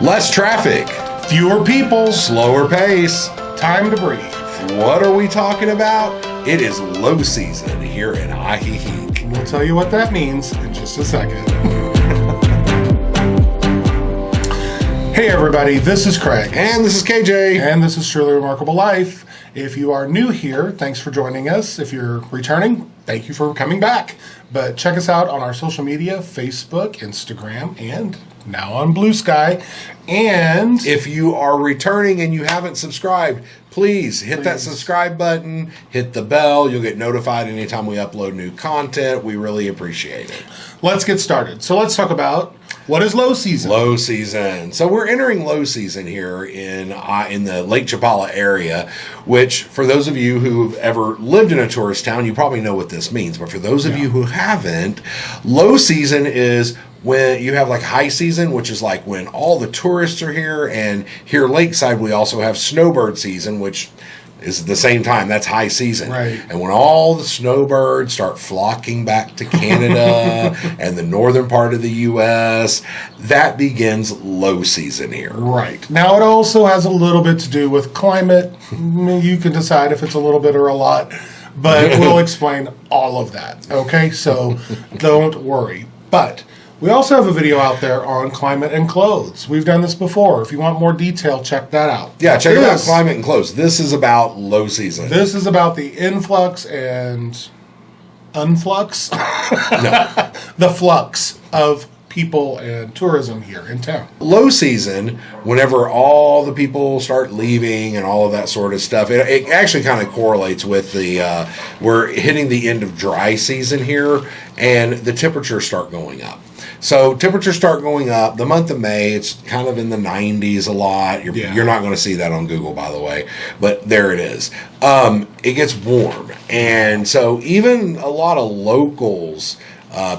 Less traffic, Fewer people, slower pace. time to breathe. What are we talking about? It is low season here in Ajijic. We'll tell you what that means in just a second. Hey everybody, this is Craig. And this is KJ. And this is Truly Remarkable Life. If you are new here, thanks for joining us. If you're returning, thank you for coming back. But check us out on our social media, Facebook, Instagram, and now on Blue Sky. And If you are returning and you haven't subscribed, please hit that subscribe button, hit the bell. You'll get notified anytime we upload new content. We really appreciate it. let's get started. So let's talk about what is low season. Low season. So we're entering low season here in the Lake Chapala area, which for those of you who've ever lived in a tourist town, you probably know what this means. But for those of you who haven't, low season is when you have like high season, which is like when all the tourists are here, and here lakeside we also have snowbird season, which is at the same time. That's high season. Right. And when all the snowbirds start flocking back to Canada and the northern part of the U.S., that begins low season here. Right. Now, it also has a little bit to do with climate. You can decide if it's a little bit or a lot, but we'll explain all of that. Okay? So don't worry. But we also have a video out there on climate and clothes. We've done this before. If you want more detail, check that out. Yeah, check it out, climate and clothes. This is about low season. This is about the influx and unflux, the flux of people and tourism here in town. Low season, whenever all the people start leaving and all of that sort of stuff, it actually kind of correlates with the, we're hitting the end of dry season here, and the temperatures start going up. So temperatures start going up. The month of May, it's kind of in the 90s a lot. You're not going to see that on Google, by the way, but there it is. It gets warm. And so even a lot of locals,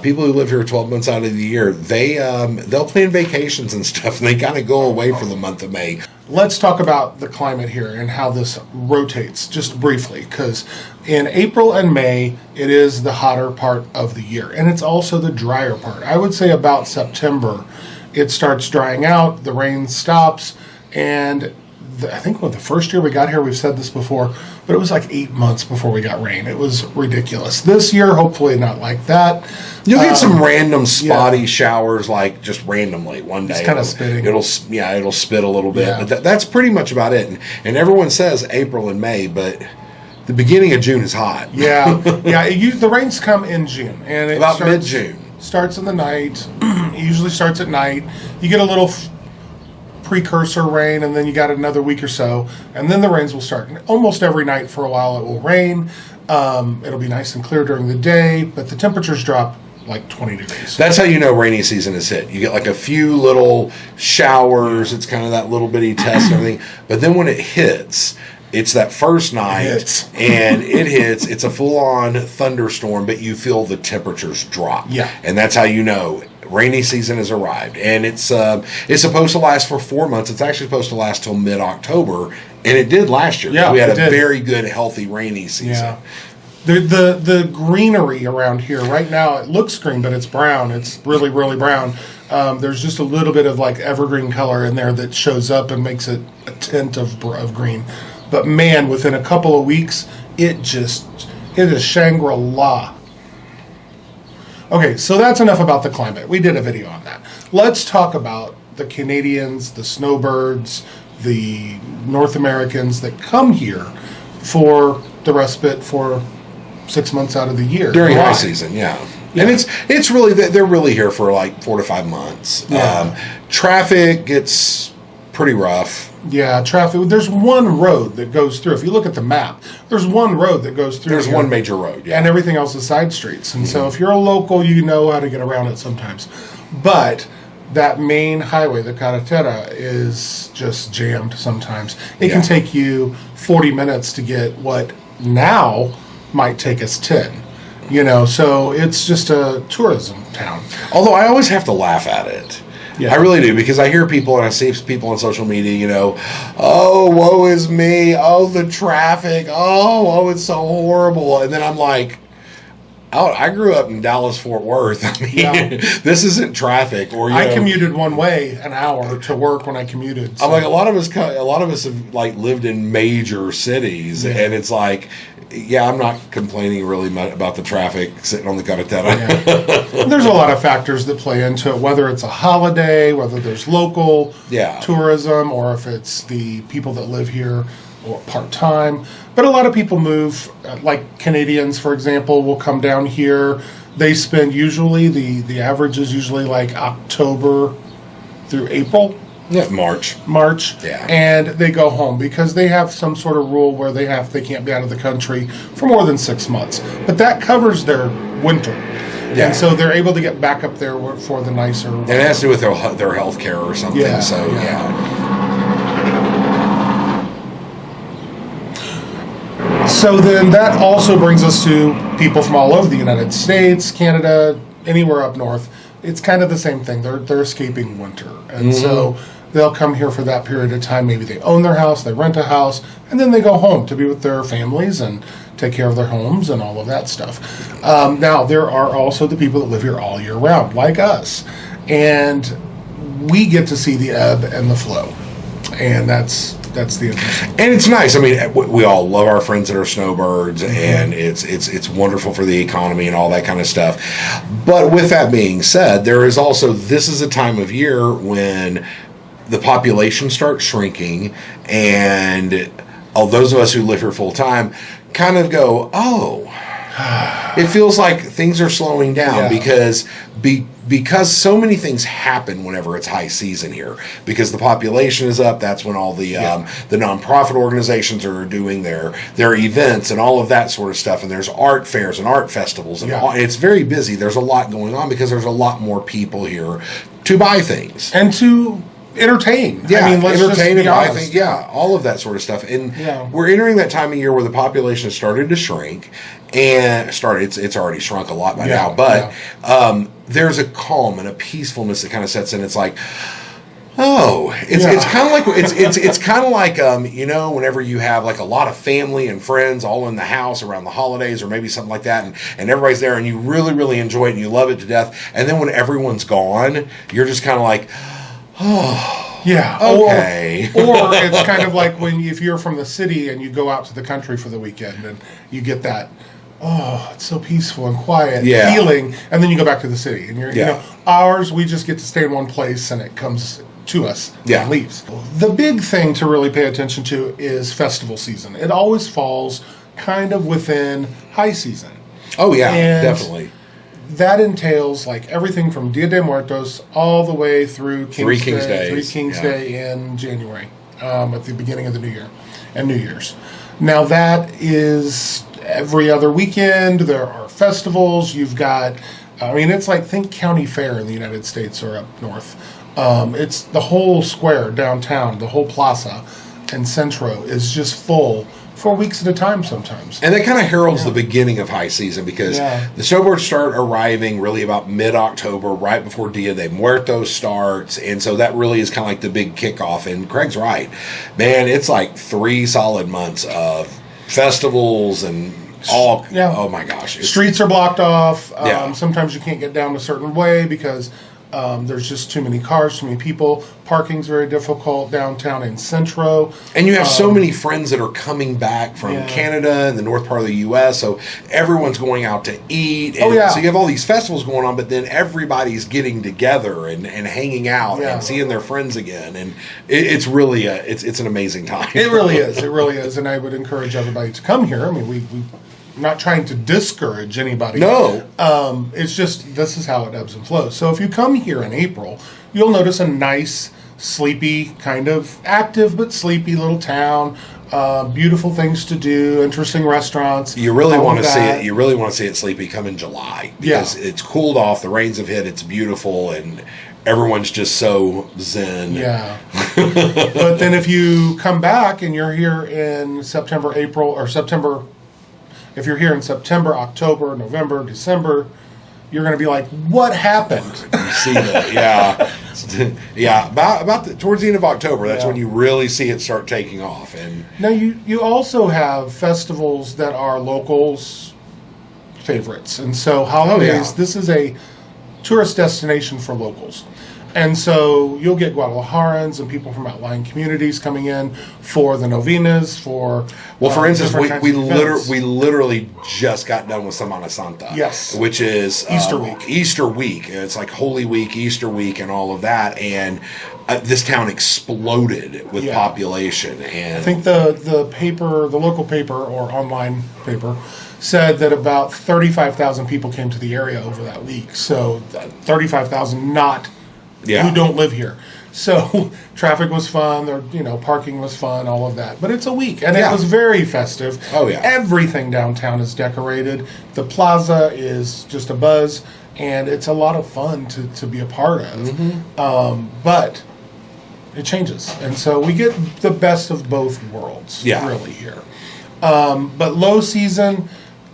people who live here 12 months out of the year, they'll plan vacations and stuff, and they kind of go away for the month of May. Let's talk about the climate here and how this rotates just briefly, because in April and May, it is the hotter part of the year, and it's also the drier part. I would say about September, it starts drying out, the rain stops, and I think the first year we got here, we've said this before, but it was like 8 months before we got rain. It was ridiculous. This year, hopefully not like that. You'll get some random spotty showers, like just randomly one day. It's kind of spitting. It'll spit a little bit, Yeah. but that's pretty much about it. And everyone says April and May, but the beginning of June is hot. Yeah, the rains come in June, and it About mid-June. Starts in the night. It usually starts at night. You get a little precursor rain, and then you got another week or so, and then the rains will start. And almost every night for a while it will rain. It'll be nice and clear during the day, but the temperatures drop like 20 degrees. That's how you know rainy season is hit. You get like a few little showers. It's kind of that little bitty test and everything. But then when it hits, it's that first night, it's a full-on thunderstorm, but you feel the temperatures drop. Yeah. And that's how you know rainy season has arrived. And it's supposed to last for 4 months. It's actually supposed to last till mid-October, and it did last year. Yeah, we had a very good, healthy rainy season. Yeah. The greenery around here right now, it looks green, but it's brown. It's really, really brown. There's just a little bit of like evergreen color in there that shows up and makes it a tint of green. But man, within a couple of weeks, it is Shangri-La. Okay, so that's enough about the climate. We did a video on that. Let's talk about the Canadians, the snowbirds, the North Americans that come here for the respite for 6 months out of the year. During high season, yeah. And it's really, they're really here for like 4 to 5 months. Yeah. Traffic gets pretty rough. Yeah, traffic. There's one road that goes through. If you look at the map, there's one road that goes through. There's here, one major road, yeah. And everything else is side streets. And so if you're a local, you know how to get around it sometimes. But that main highway, the carretera, is just jammed sometimes. It can take you 40 minutes to get what now might take us 10. So it's just a tourism town. Although I always have to laugh at it. Yeah. I really do, because I hear people and I see people on social media, oh, woe is me, oh, the traffic, oh, it's so horrible. And then I'm like, I grew up in Dallas, Fort Worth. I mean, this isn't traffic. Or I commuted one way an hour to work when I commuted. So. I'm like a lot of us have like lived in major cities, and it's like, I'm not complaining really much about the traffic sitting on the carretera. Yeah. There's a lot of factors that play into it, whether it's a holiday, whether there's local tourism, or if it's the people that live here or part-time. But a lot of people move, like Canadians, for example, will come down here. They spend usually, the average is usually like October through April. Yeah, March. Yeah. And they go home because they have some sort of rule where they can't be out of the country for more than 6 months. But that covers their winter. Yeah. And so they're able to get back up there for the nicer. And it has to do with their health care or something. Yeah, so, So then that also brings us to people from all over the United States, Canada, anywhere up north. It's kind of the same thing. They're escaping winter. And so they'll come here for that period of time. Maybe they own their house, they rent a house, and then they go home to be with their families and take care of their homes and all of that stuff. Now, there are also the people that live here all year round, like us. And we get to see the ebb and the flow. And that's the interesting. And it's nice. I mean, we all love our friends that are snowbirds, and it's wonderful for the economy and all that kind of stuff. But with that being said, there is also, this is a time of year when the population starts shrinking, and all those of us who live here full time kind of go, it feels like things are slowing down because so many things happen whenever it's high season here. Because the population is up, that's when all the nonprofit organizations are doing their events and all of that sort of stuff. And there's art fairs and art festivals, and it's very busy. There's a lot going on because there's a lot more people here to buy things and to entertain. Yeah, I mean, entertain and buy things. Yeah, all of that sort of stuff. And we're entering that time of year where the population has started to shrink. And it's already shrunk a lot by now, but there's a calm and a peacefulness that kind of sets in. It's like, it's kind of like it's kind of like whenever you have like a lot of family and friends all in the house around the holidays or maybe something like that, and everybody's there and you really, really enjoy it and you love it to death, and then when everyone's gone, you're just kind of like, yeah. Okay. Or it's kind of like if you're from the city and you go out to the country for the weekend and you get that, it's so peaceful and quiet feeling, and then you go back to the city and ours, we just get to stay in one place and it comes to us and leaves. The big thing to really pay attention to is festival season. It always falls kind of within high season. Oh yeah, definitely. That entails like everything from Dia de Muertos all the way through Three Kings Day in January, at the beginning of the new year and New Year's. Now that is every other weekend. There are festivals. You've got, it's like, think county fair in the United States or up north. It's the whole square downtown, the whole plaza and Centro is just full for weeks at a time sometimes. And that kind of heralds the beginning of high season because the snowbirds start arriving really about mid-October, right before Dia de Muertos starts. And so that really is kind of like the big kickoff. And Craig's right. Man, it's like 3 solid months of festivals and all. Oh my gosh. Streets are blocked off. Sometimes you can't get down a certain way because there's just too many cars, too many people. Parking's very difficult downtown in Centro. And you have so many friends that are coming back from Canada and the north part of the U.S., so everyone's going out to eat. And so you have all these festivals going on, but then everybody's getting together and hanging out and seeing their friends again. And it's really it's an amazing time. It really is. It really is. And I would encourage everybody to come here. I mean, we not trying to discourage anybody. No. It's just, this is how it ebbs and flows. So if you come here in April, you'll notice a nice, sleepy, kind of active but sleepy little town. Beautiful things to do, interesting restaurants. You really want to see it. You really want to see it sleepy. Come in July because it's cooled off. The rains have hit. It's beautiful, and everyone's just so zen. Yeah. But then if you come back and you're here in September, April, or September. If you're here in September, October, November, December, you're going to be like, what happened? You see that, about towards the end of October, that's when you really see it start taking off. And now you also have festivals that are locals favorites. And so holidays, yeah. this is a tourist destination for locals. And so you'll get Guadalajarans and people from outlying communities coming in for the novenas, for for instance, different kinds we of events. literally just got done with Semana Santa. Yes. Which is Easter week. Easter week. It's like Holy Week, Easter week, and all of that. And this town exploded with Yeah. population. And I think the paper, the local paper or online paper, said that about 35,000 people came to the area over that week. So 35,000 not Yeah. who don't live here. So traffic was fun, or parking was fun, all of that. But it's a week, and Yeah. it was very festive. Oh, yeah. Everything downtown is decorated. The plaza is just a buzz, and it's a lot of fun to be a part of. Mm-hmm. But it changes, and so we get the best of both worlds. Yeah. Really here. But low season.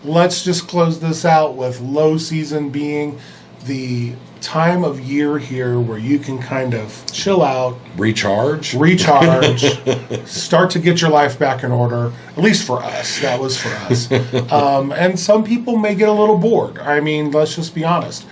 Let's just close this out with low season being the time of year here where you can kind of chill out, recharge. start to get your life back in order. At least for us, that was for us. And some people may get a little bored. I mean, let's just be honest.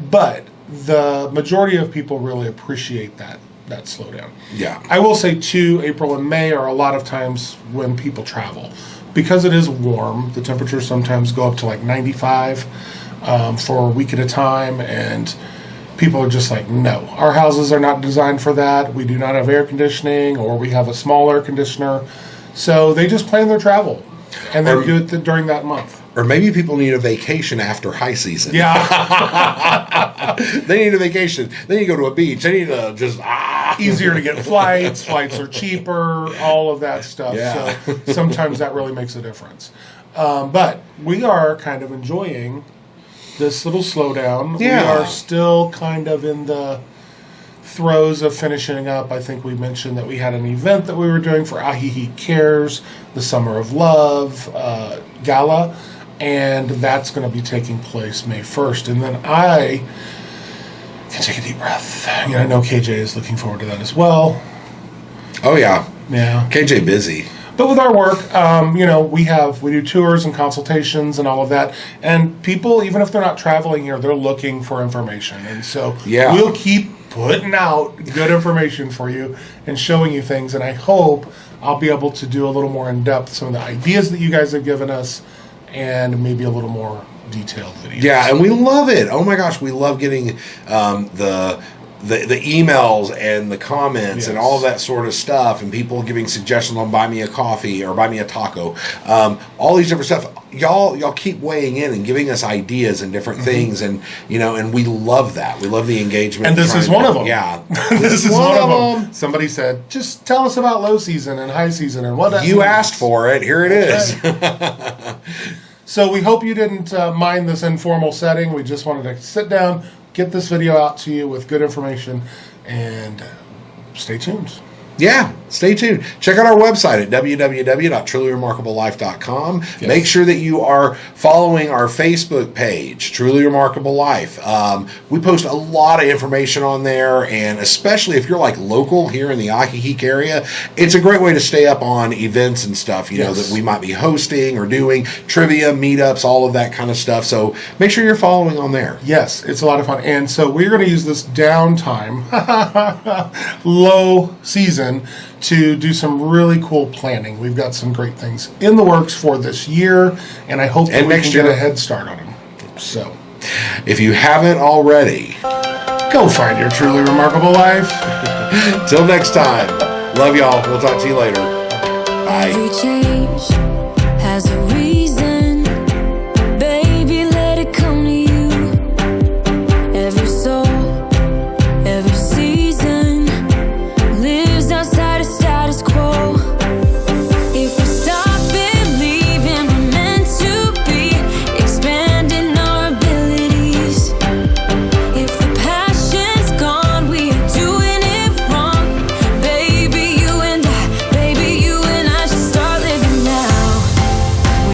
But the majority of people really appreciate that slowdown. Yeah. I will say too, April and May are a lot of times when people travel. Because it is warm, the temperatures sometimes go up to like 95 for a week at a time, and people are just like, no, our houses are not designed for that. We do not have air conditioning, or we have a small air conditioner. So they just plan their travel, and they do it during that month. Or maybe people need a vacation after high season. Yeah. They need a vacation. They need to go to a beach. They need to just Easier to get flights. Flights are cheaper. All of that stuff. Yeah. So sometimes that really makes a difference. But we are kind of enjoying this little slowdown. Yeah. We are still kind of in the throes of finishing up. I think we mentioned that we had an event that we were doing for Ajijic Cares, the Summer of Love Gala, and that's going to be taking place May 1st. And then I can take a deep breath. I know KJ is looking forward to that as well. Oh yeah. Yeah. KJ busy. But with our work, we do tours and consultations and all of that. And people, even if they're not traveling here, they're looking for information. And so we'll keep putting out good information for you and showing you things. And I hope I'll be able to do a little more in depth some of the ideas that you guys have given us, and maybe a little more detailed videos. Yeah, and we love it. Oh my gosh, we love getting the emails and the comments and all of that sort of stuff, and people giving suggestions on buy me a coffee or buy me a taco. All these different stuff. Y'all keep weighing in and giving us ideas and different things, and and we love that. We love the engagement. And this is one of them. Yeah, this is one of them. Somebody said, just tell us about low season and high season and what that you means. asked for it. Here it is. So we hope you didn't mind this informal setting. We just wanted to sit down, get this video out to you with good information, and stay tuned. Yeah, stay tuned. Check out our website at www.trulyremarkablelife.com. Yes. Make sure that you are following our Facebook page, Truly Remarkable Life. We post a lot of information on there, and especially if you're like local here in the Ajijic area, it's a great way to stay up on events and stuff, that we might be hosting or doing, trivia, meetups, all of that kind of stuff. So make sure you're following on there. Yes, it's a lot of fun. And so we're going to use this downtime, low season, to do some really cool planning. We've got some great things in the works for this year, and I hope that we can get a head start on them. So, if you haven't already, go find your truly remarkable life. Till next time, love y'all. We'll talk to you later. Bye. Every change